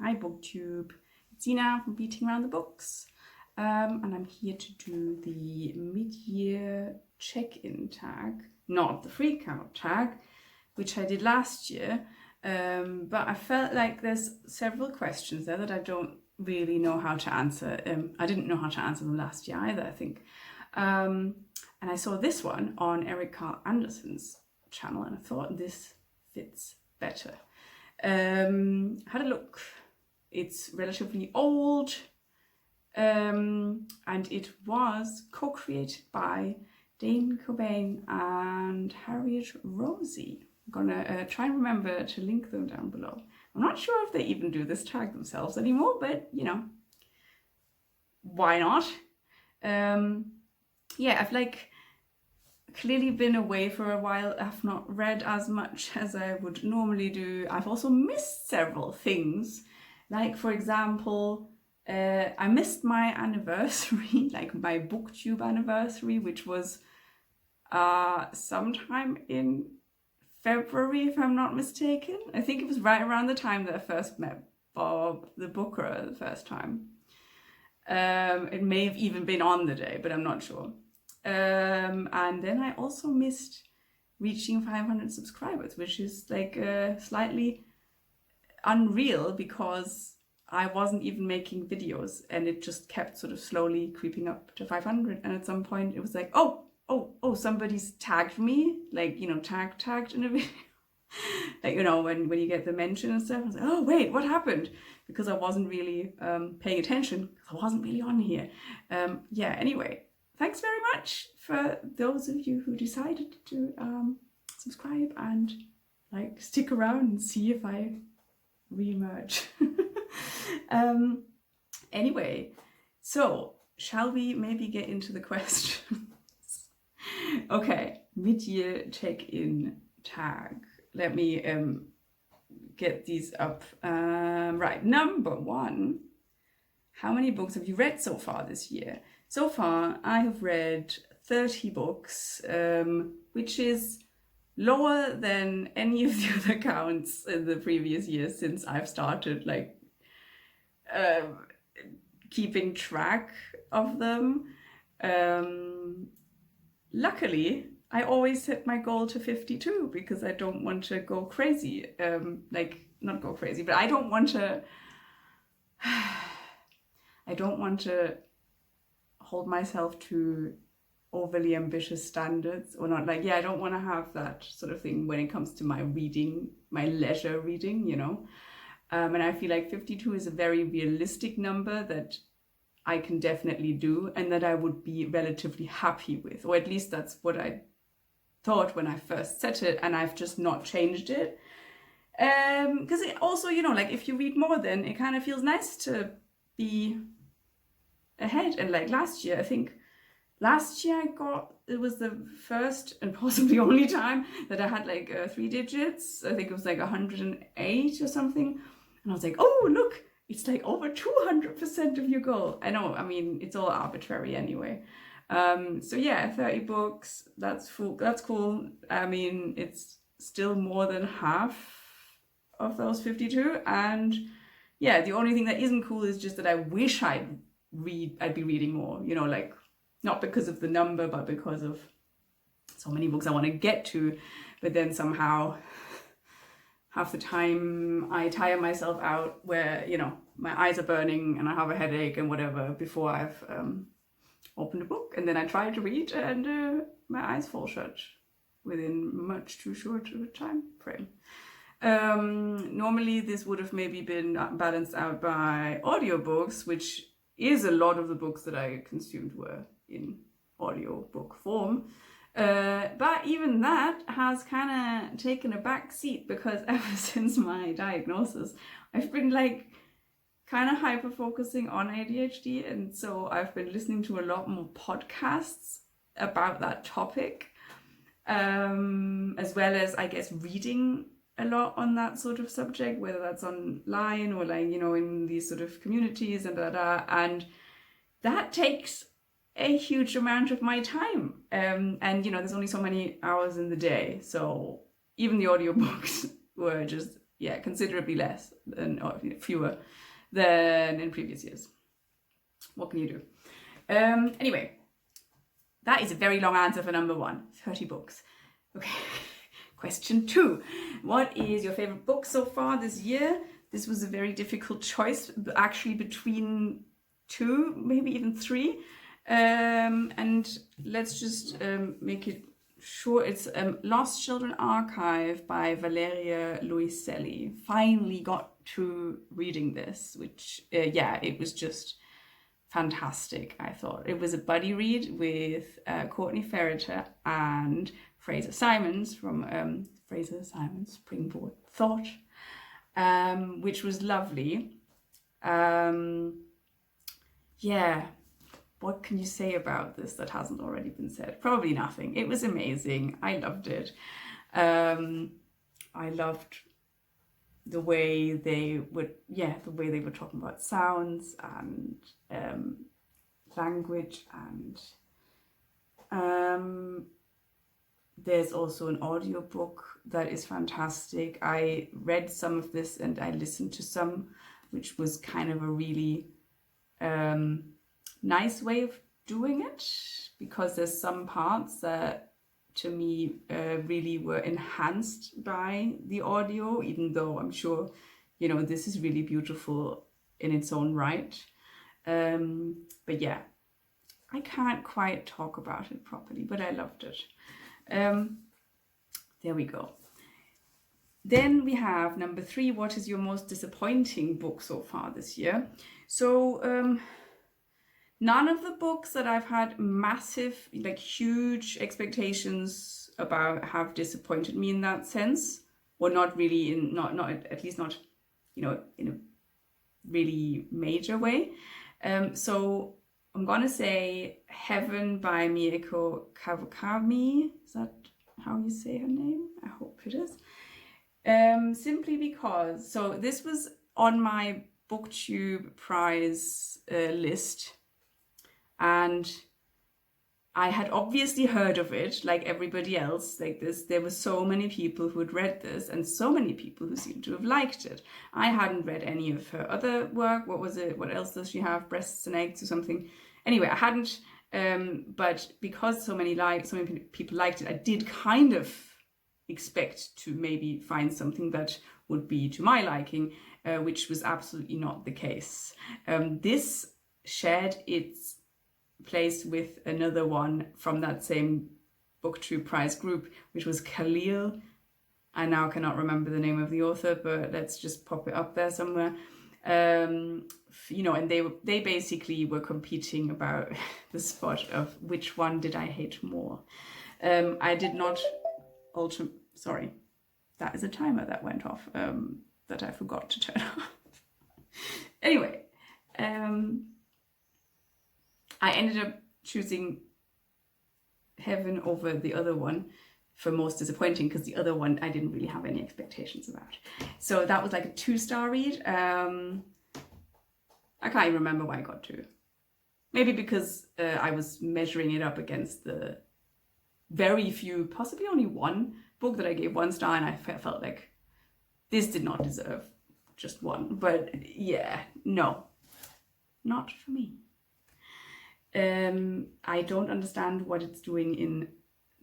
Hi Booktube, it's Ina from Beating Around the Books, and I'm here to do the mid-year check-in tag, not the freak-out tag, which I did last year, but I felt like there's several questions there that I don't really know how to answer. I didn't know how to answer them last year either, I think. And I saw this one on Eric Carl Anderson's channel, and I thought this fits better. Had a look. It's relatively old, and it was co-created by Dane Cobain and Harriet Rosie. I'm gonna try and remember to link them down below. I'm not sure if they even do this tag themselves anymore, but you know, why not? Yeah, I've clearly been away for a while. I've not read as much as I would normally do. I've also missed several things. Like, for example, I missed my anniversary, like my Booktube anniversary, which was sometime in February, if I'm not mistaken. I think it was right around the time that I first met Bob the Booker the first time. It may have even been on the day, but I'm not sure. And then I also missed reaching 500 subscribers, which is like slightly unreal because I wasn't even making videos and it just kept sort of slowly creeping up to 500. And at some point it was like, oh, somebody's tagged me, like, you know, tagged in a video. Like, you know, when you get the mention and stuff, I was like, oh wait, what happened? Because I wasn't really paying attention, because I wasn't really on here. Yeah, anyway, thanks very much for those of you who decided to subscribe and like stick around and see if I re-emerge. Anyway, so shall we maybe get into the questions? Okay, mid-year check-in tag. Let me get these up. Right, number one, how many books have you read so far this year? So far, I have read 30 books, which is lower than any of the other counts in the previous years since I've started like keeping track of them. Luckily, I always set my goal to 52 because I don't want to go crazy. Like, not go crazy, but I don't want to hold myself to overly ambitious standards, or not, like, yeah, I don't want to have that sort of thing when it comes to my reading, my leisure reading, you know. And I feel like 52 is a very realistic number that I can definitely do and that I would be relatively happy with, or at least that's what I thought when I first set it, and I've just not changed it. Because it also, you know, like if you read more, then it kind of feels nice to be ahead. And like last year, I think last year it was the first and possibly only time that I had like 3 digits. I think it was like 108 or something. And I was like, oh, look, it's like over 200% of your goal. I know, I mean, it's all arbitrary anyway. So yeah, 30 books, that's cool. I mean, it's still more than half of those 52. And yeah, the only thing that isn't cool is just that I wish I'd be reading more, you know, like not because of the number, but because of so many books I want to get to. But then somehow half the time I tire myself out where, you know, my eyes are burning and I have a headache and whatever before I've opened a book, and then I try to read and my eyes fall shut within much too short of a time frame. Normally this would have maybe been balanced out by audiobooks, which is a lot of the books that I consumed were in audiobook form. But even that has kind of taken a back seat because ever since my diagnosis, I've been like kind of hyper focusing on ADHD, and so I've been listening to a lot more podcasts about that topic, as well as I guess reading a lot on that sort of subject, whether that's online or like, you know, in these sort of communities and and that takes a huge amount of my time, and you know, there's only so many hours in the day, so even the audiobooks were just, yeah, considerably less than, or fewer than in previous years. What can you do? Anyway, that is a very long answer for number 1, 30 books. Okay, question 2. What is your favorite book so far this year? This was a very difficult choice, actually between 2, maybe even 3. And let's just make it short. It's Lost Children Archive by Valeria Luiselli. Finally got to reading this, which, yeah, it was just fantastic, I thought. It was a buddy read with Courtney Ferriter and Fraser Simons from Fraser Simons Springboard Thought, which was lovely. Yeah, what can you say about this that hasn't already been said? Probably nothing. It was amazing. I loved it. I loved the way they would, the way they were talking about sounds and language, and there's also an audiobook that is fantastic. I read some of this and I listened to some, which was kind of a really nice way of doing it, because there's some parts that to me really were enhanced by the audio, even though I'm sure, you know, this is really beautiful in its own right. But yeah, I can't quite talk about it properly, but I loved it. There we go. Then we have number 3. What is your most disappointing book so far this year? So none of the books that I've had massive, like huge expectations about have disappointed me in that sense, or not really, not at least not, you know, in a really major way. So I'm gonna say Heaven by Mieko Kawakami. Is that how you say her name? I hope it is. Simply because, so this was on my Booktube prize list, and I had obviously heard of it like everybody else. Like this, there were so many people who had read this and so many people who seemed to have liked it. I hadn't read any of her other work. What was it? What else does she have? Breasts and Eggs or something? Anyway, I hadn't, but because so many people liked it, I did kind of expect to maybe find something that would be to my liking, which was absolutely not the case. This shared its place with another one from that same Booktube prize group, which was Khalil. I now cannot remember the name of the author, but let's just pop it up there somewhere. You know, and they basically were competing about the spot of which one did I hate more. I did not sorry, that is a timer that went off that I forgot to turn off. Anyway, I ended up choosing Heaven over the other one for most disappointing, because the other one I didn't really have any expectations about. So that was like a 2-star read. I can't even remember why I got 2. Maybe because I was measuring it up against the very few, possibly only one book that I gave 1 star, and I felt like this did not deserve just 1. But yeah, no, not for me. I don't understand what it's doing in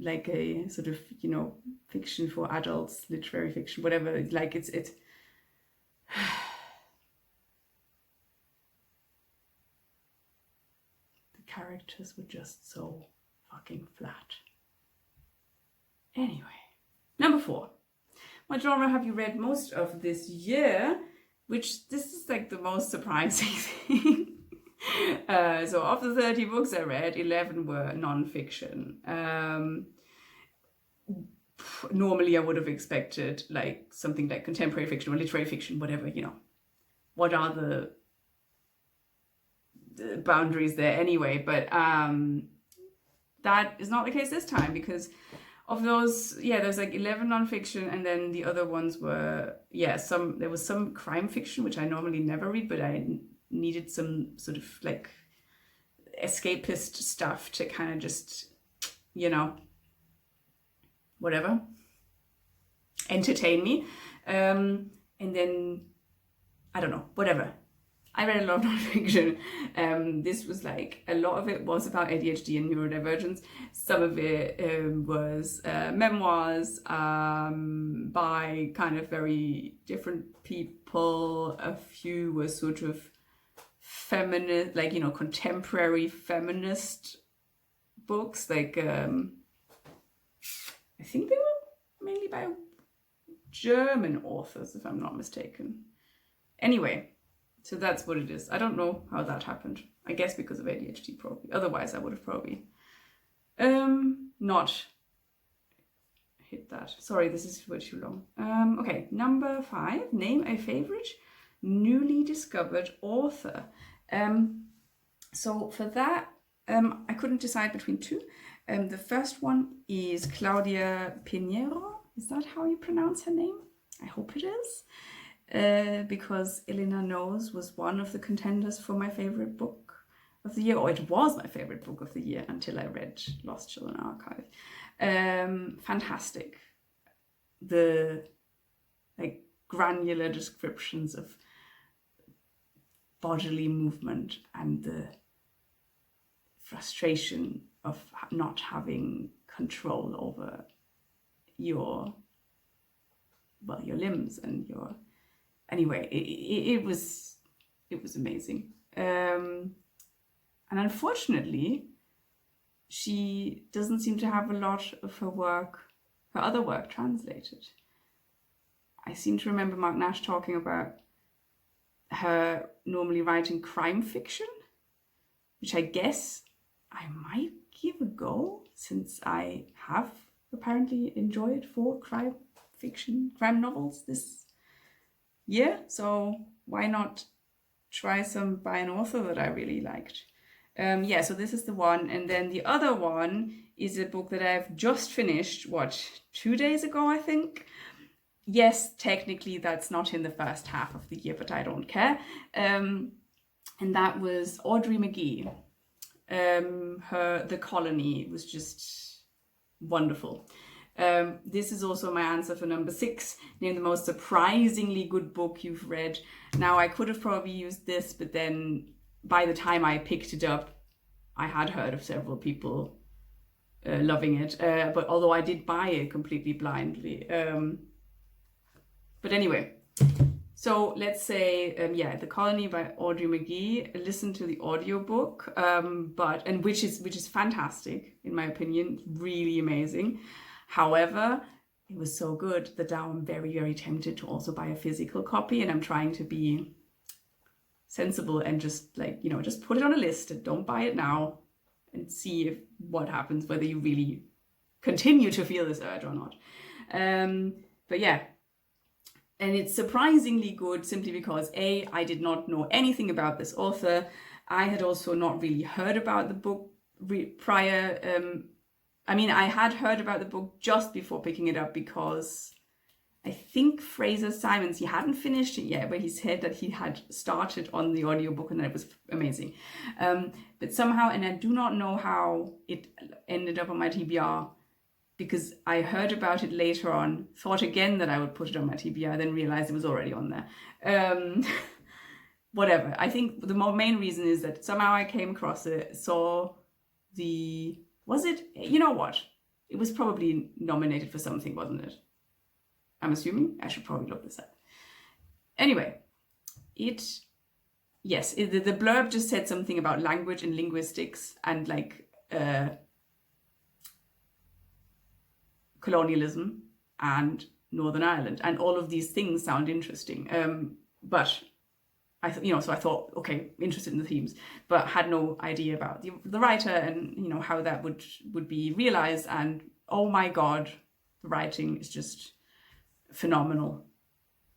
like a sort of, you know, fiction for adults, literary fiction, whatever. Like it's the characters were just so fucking flat. Anyway, number 4. What genre have you read most of this year? Which, this is like the most surprising thing. So of the 30 books I read, 11 were non-fiction. Normally I would have expected like something like contemporary fiction or literary fiction, whatever, you know. What are the boundaries there anyway? But that is not the case this time, because of those, there's like 11 non-fiction, and then the other ones were, there was some crime fiction, which I normally never read, but I needed some sort of like escapist stuff to kind of just, you know, whatever, entertain me. And then, I don't know, whatever. I read a lot of nonfiction. This was like, a lot of it was about ADHD and neurodivergence. Some of it was memoirs by kind of very different people. A few were sort of feminist, like, you know, contemporary feminist books. Like, I think they were mainly by German authors, if I'm not mistaken. Anyway. So that's what it is. I don't know how that happened. I guess because of ADHD, probably. Otherwise, I would have probably not hit that. Sorry, this is way too long. Okay, number 5. Name a favorite newly discovered author. So for that, I couldn't decide between 2. The first one is Claudia Piñeiro. Is that how you pronounce her name? I hope it is. Because Elena Knows was one of the contenders for my favorite book of the year, or it was my favorite book of the year until I read Lost Children Archive. Fantastic. The like granular descriptions of bodily movement and the frustration of not having control over your limbs and your... Anyway, it was amazing. And unfortunately, she doesn't seem to have a lot of her other work translated. I seem to remember Mark Nash talking about her normally writing crime fiction, which I guess I might give a go, since I have apparently enjoyed 4 crime crime novels this year. So why not try some by an author that I really liked? Yeah, so this is the one. And then the other one is a book that I've just finished, 2 days ago, I think. Yes, technically that's not in the first half of the year, but I don't care. And that was Audrey Magee. The Colony was just wonderful. This is also my answer for number 6. Name the most surprisingly good book you've read. Now, I could have probably used this, but then by the time I picked it up, I had heard of several people loving it. But although I did buy it completely blindly. But anyway, so let's say, The Colony by Audrey Magee. Listen to the audiobook, which is fantastic, in my opinion, really amazing. However, it was so good that now I'm very, very tempted to also buy a physical copy, and I'm trying to be sensible and just just put it on a list and don't buy it now and see what happens, whether you really continue to feel this urge or not. But yeah, and it's surprisingly good simply because I did not know anything about this author. I had also not really heard about the book prior. I had heard about the book just before picking it up because I think Fraser Simons, he hadn't finished it yet, but he said that he had started on the audiobook and that it was amazing. But somehow, and I do not know how it ended up on my TBR, because I heard about it later on, thought again that I would put it on my TBR, then realized it was already on there. Whatever. I think the main reason is that somehow I came across it, saw the... Was it? You know what? It was probably nominated for something, wasn't it? I'm assuming. I should probably look this up. Anyway, the blurb just said something about language and linguistics and colonialism and Northern Ireland, and all of these things sound interesting. But I thought, okay, interested in the themes, but had no idea about the writer and how that would be realized. And oh my God, the writing is just phenomenal.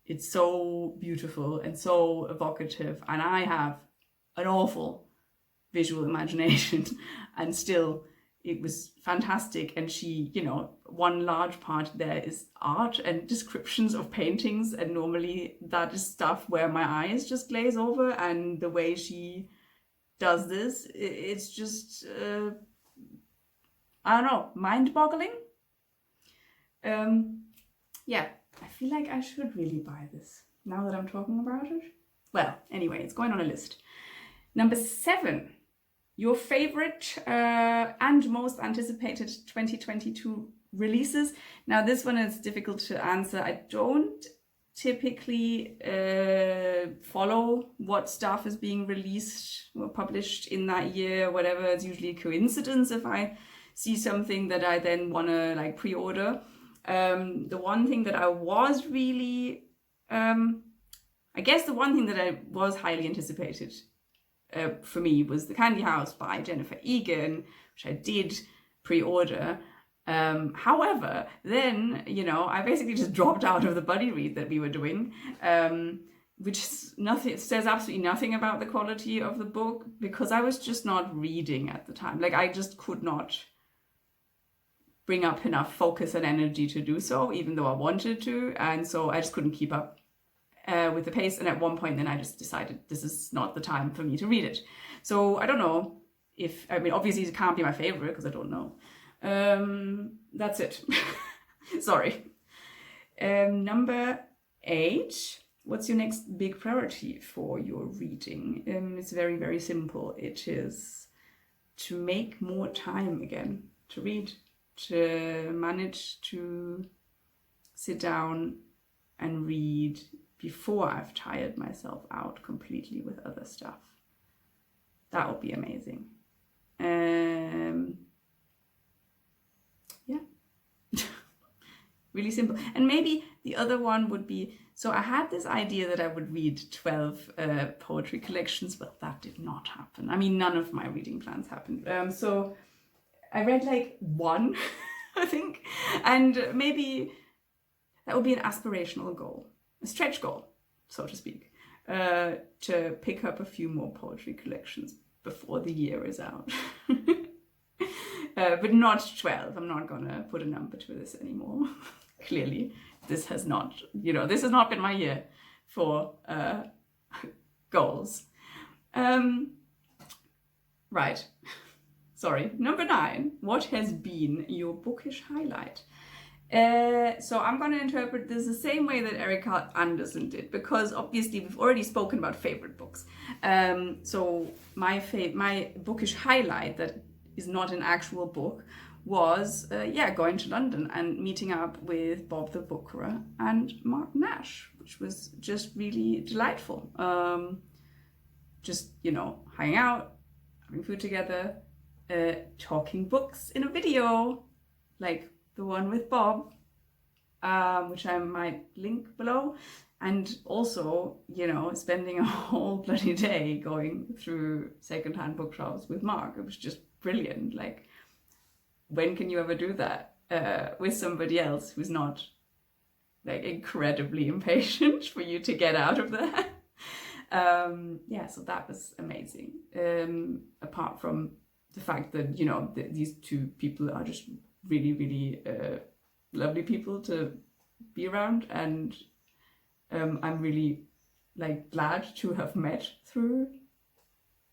It's so beautiful and so evocative, and I have an awful visual imagination, and still it was fantastic. And she, one large part there is art and descriptions of paintings, and normally that is stuff where my eyes just glaze over, and the way she does this, it's just I don't know, mind-boggling. Yeah, I feel like I should really buy this. now that I'm talking about it. Well, anyway, it's going on a list. Number 7, your favorite and most anticipated 2022 releases. Now, this one is difficult to answer. I don't typically follow what stuff is being released or published in that year, whatever. It's usually a coincidence if I see something that I then want to like pre-order. The one thing that I was really, I guess the one thing that I was highly anticipated for me was The Candy House by Jennifer Egan, which I did pre-order. However, then, you know, I basically just dropped out of the buddy read that we were doing, which is nothing, says absolutely nothing about the quality of the book, because I was just not reading at the time. Like, I just could not bring up enough focus and energy to do so, even though I wanted to. And so I just couldn't keep up with the pace. And at one point then I just decided this is not the time for me to read it. So I don't know if, I mean, obviously it can't be my favorite because I don't know. That's it. Sorry. Number 8. What's your next big priority for your reading? It's very, very simple. It is to make more time again to read, to manage to sit down and read before I've tired myself out completely with other stuff. That would be amazing. Yeah. Really simple. And maybe the other one would be, so I had this idea that I would read 12 poetry collections, but that did not happen. I mean, none of my reading plans happened. So I read like 1, I think, and maybe that would be an aspirational goal, a stretch goal, so to speak, to pick up a few more poetry collections before the year is out. But not 12. I'm not gonna put a number to this anymore. Clearly, this has not, you know, this has not been my year for goals. Right. Sorry. Number 9. What has been your bookish highlight? So I'm going to interpret this the same way that Erika Anderson did, because obviously we've already spoken about favorite books. So my bookish highlight that is not an actual book was going to London and meeting up with Bob the Bookerer and Mark Nash, which was just really delightful. Just, you know, hanging out, having food together, talking books in a video, like the one with Bob, which I might link below, and also, you know, spending a whole bloody day going through secondhand bookshops with Mark. It was just brilliant. Like, when can you ever do that with somebody else who's not like incredibly impatient for you to get out of there? So that was amazing. Apart from the fact that, you know, these two people are just really, really lovely people to be around, and I'm really like glad to have met through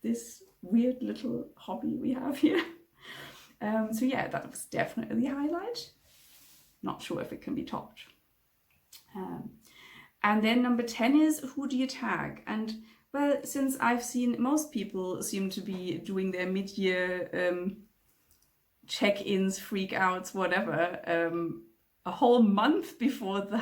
this weird little hobby we have here. So yeah, that was definitely the highlight. Not sure if it can be topped. And then number 10 is, who do you tag? And well, since I've seen most people seem to be doing their mid-year check-ins, freak-outs, whatever, a whole month before the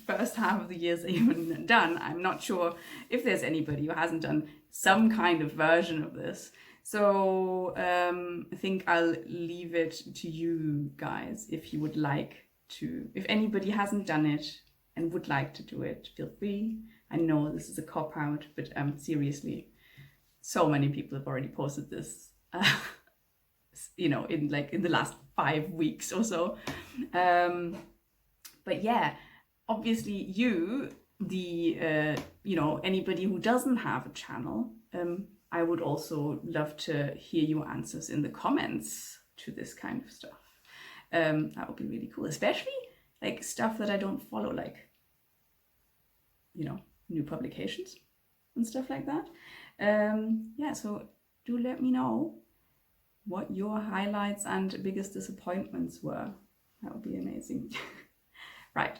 first half of the year is even done. I'm not sure if there's anybody who hasn't done some kind of version of this. So I think I'll leave it to you guys if you would like to. If anybody hasn't done it and would like to do it, feel free. I know this is a cop-out, but seriously, so many people have already posted this, you know, in the last 5 weeks or so. But yeah, obviously you, you know, anybody who doesn't have a channel, I would also love to hear your answers in the comments to this kind of stuff. That would be really cool, especially like stuff that I don't follow, like, you know, new publications and stuff like that. Yeah, so do let me know what your highlights and biggest disappointments were. That would be amazing. Right,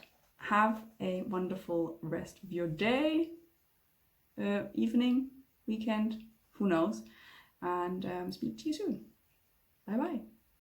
have a wonderful rest of your day, evening, weekend, who knows, and speak to you soon. Bye bye.